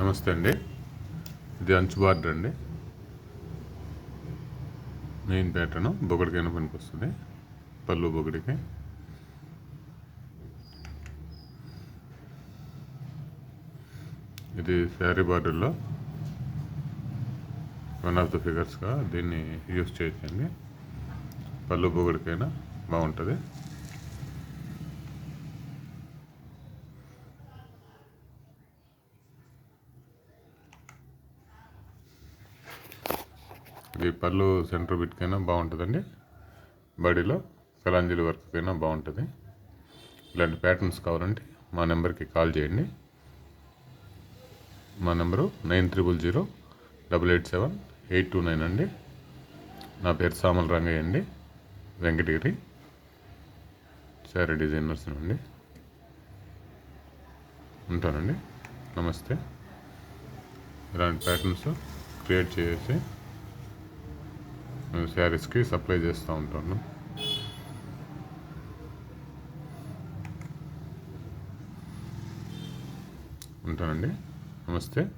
నమస్తే అండి. ఇది అంచు బార్డర్ అండి. మెయిన్ ప్యాటర్న్ బొగడికైనా పనికొస్తుంది. పళ్ళు బొగడికి. ఇది శారీ బార్డర్లో వన్ ఆఫ్ ద ఫిగర్స్గా దీన్ని యూస్ చేయొచ్చండి. పళ్ళు బొగడికైనా బాగుంటుంది. ఇది పళ్ళు సెంటర్ బిట్కైనా బాగుంటుందండి. బాడీలో కలాంజలి వర్క్కైనా బాగుంటుంది. ఇలాంటి ప్యాటర్న్స్ కావాలంటే మా నెంబర్కి కాల్ చేయండి. మా నెంబరు 9000887829 అండి. నా పేరు సామల రంగయ్య అండి, వెంకటగిరి శారీ డిజైనర్స్ అండి. ఉంటానండి. నమస్తే. ఇలాంటి ప్యాటర్న్స్ క్రియేట్ చేసి మేము శారీస్కి సప్లై చేస్తూ ఉంటాను. ఉంటానండి. నమస్తే.